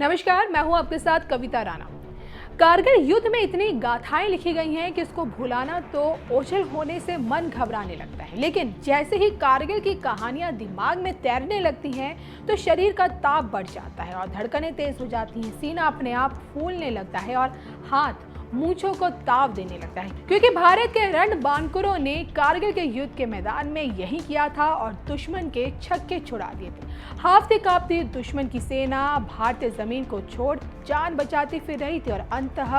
नमस्कार, मैं हूं आपके साथ कविता राणा। कारगिल युद्ध में इतनी गाथाएं लिखी गई हैं कि इसको भुलाना तो ओझल होने से मन घबराने लगता है। लेकिन जैसे ही कारगिल की कहानियां दिमाग में तैरने लगती हैं तो शरीर का ताप बढ़ जाता है और धड़कनें तेज हो जाती हैं, सीना अपने आप फूलने लगता है और हाथ मूंछों को ताव देने लगता है, क्योंकि भारत के रणबांकुरों ने कारगिल के युद्ध के मैदान में यही किया था और दुश्मन के छक्के छुड़ा दिए थे। हाफते कांपती दुश्मन की सेना भारतीय जमीन को छोड़ जान बचाती फिर रही थी और अंततः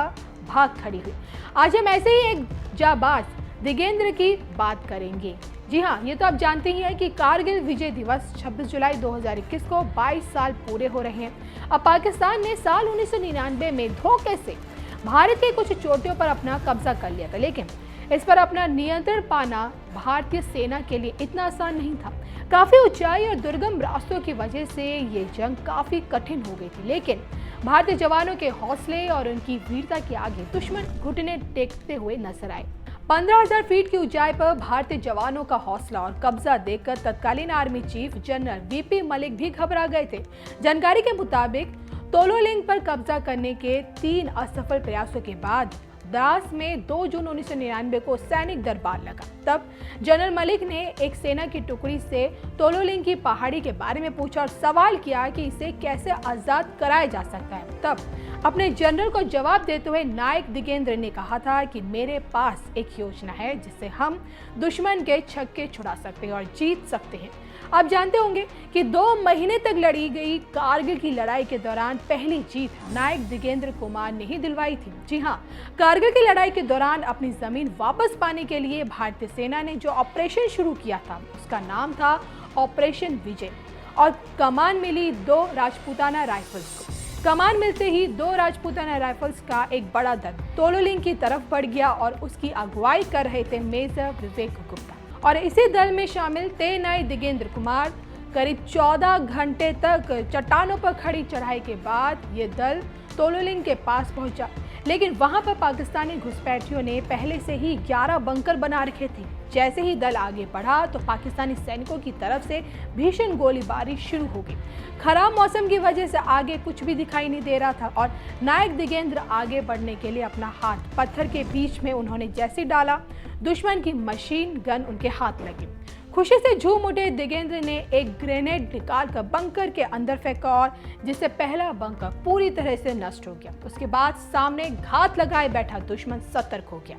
भाग खड़ी हुई। आज हम ऐसे ही एक जाबाज दिगेंद्र की बात करेंगे। जी हाँ, ये तो आप जानते ही हैं कि कारगिल विजय दिवस 26 जुलाई 2021 को 22 साल पूरे हो रहे हैं। अब पाकिस्तान ने साल 1999 में धोखे से भारत के कुछ चोटियों पर अपना कब्जा कर लिया था, लेकिन इस पर अपना नियंत्रण पाना भारतीय सेना के लिए इतना आसान नहीं था। काफी ऊंचाई और दुर्गम रास्तों की वजह से ये जंग काफी कठिन हो गई थी, लेकिन भारतीय जवानों के हौसले और उनकी वीरता के आगे दुश्मन घुटने टेकते हुए नजर आए। 15,000 फीट की ऊंचाई पर भारतीय जवानों का हौसला और कब्जा देखकर तत्कालीन army chief general VP Malik भी घबरा गए थे। जानकारी के मुताबिक तोलोलिंग पर कब्जा करने के 3 असफल प्रयासों के बाद द्रास में 2 जून 1999 को सैनिक दरबार लगा। तब जनरल मलिक ने एक सेना की टुकड़ी से तोलोलिंग की पहाड़ी के बारे में पूछा और सवाल किया कि इसे कैसे आजाद कराया जा सकता है। तब अपने जनरल को जवाब देते हुए नायक दिगेंद्र ने कहा था कि मेरे पास एक योजना है जिससे हम दुश्मन के छक्के छुड़ा सकते हैं और जीत सकते हैं। आप जानते होंगे कि 2 महीने तक लड़ी गई कारगिल की लड़ाई के दौरान पहली जीत नायक दिगेंद्र कुमार ने ही दिलवाई थी। जी हाँ, कारगिल की लड़ाई के दौरान अपनी जमीन वापस पाने के लिए भारतीय सेना ने जो ऑपरेशन शुरू किया था उसका नाम था ऑपरेशन विजय और कमान मिली 2 राजपूताना राइफल्स को। कमान मिलते ही 2 राजपूताना राइफल्स का एक बड़ा दल तोलोलिंग की तरफ बढ़ गया और उसकी अगुवाई कर रहे थे मेजर विवेक गुप्ता और इसी दल में शामिल तैनाई दिगेंद्र कुमार। करीब 14 घंटे तक चट्टानों पर खड़ी चढ़ाई के बाद ये दल तोलोलिंग के पास पहुंचा, लेकिन वहां पर पाकिस्तानी घुसपैठियों ने पहले से ही 11 बंकर बना रखे थे। जैसे ही दल आगे बढ़ा तो पाकिस्तानी सैनिकों की तरफ से भीषण गोलीबारी शुरू हो गई। खराब मौसम की वजह से आगे कुछ भी दिखाई नहीं दे रहा था और नायक दिगेंद्र आगे बढ़ने के लिए अपना हाथ पत्थर के बीच में उन्होंने जैसे डाला, दुश्मन की मशीन गन उनके हाथ लगी। खुशी से झूम उठे दिगेंद्र ने एक ग्रेनेड निकालकर बंकर के अंदर फेंका और जिससे पहला बंकर पूरी तरह से नष्ट हो गया। उसके बाद सामने घात लगाए बैठा दुश्मन सतर्क हो गया।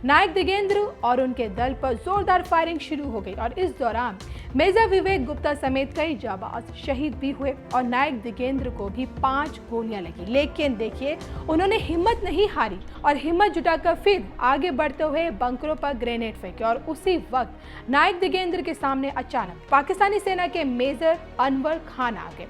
नायक दिगेंद्र और उनके दल पर जोरदार फायरिंग शुरू हो गई और इस दौरान मेजर विवेक गुप्ता समेत कई जाबाज शहीद भी हुए और नायक दिगेंद्र को भी 5 गोलियां लगी। लेकिन देखिए, उन्होंने हिम्मत नहीं हारी और हिम्मत जुटाकर फिर आगे बढ़ते हुए बंकरों पर ग्रेनेड फेंके और उसी वक्त नायक दिगेंद्र के सामने अचानक पाकिस्तानी सेना के मेजर अनवर खान आ गए।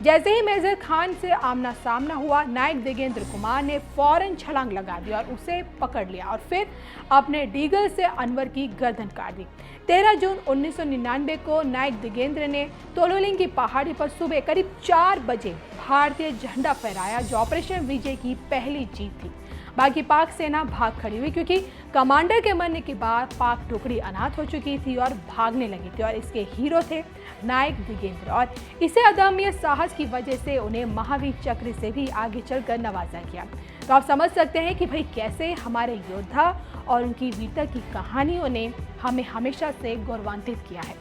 जैसे ही मेजर खान से आमना सामना हुआ, नायक दिगेंद्र कुमार ने फौरन छलांग लगा दी और उसे पकड़ लिया और फिर अपने डीगल से अनवर की गर्दन काट दी। 13 जून 1999 को नायक दिगेंद्र ने तोलोलिंग की पहाड़ी पर सुबह करीब 4 बजे भारतीय झंडा फहराया, जो ऑपरेशन विजय की पहली जीत थी। बाकी पाक सेना भाग खड़ी हुई, क्योंकि कमांडर के मरने के बाद पाक टुकड़ी अनाथ हो चुकी थी और भागने लगी थी और इसके हीरो थे नायक दिगेंद्र और इसे अदम्य साहस की वजह से उन्हें महावीर चक्र से भी आगे चलकर नवाजा गया। तो आप समझ सकते हैं कि भाई कैसे हमारे योद्धा और उनकी वीरता की कहानियों ने हमें हमेशा से गौरवान्वित किया है।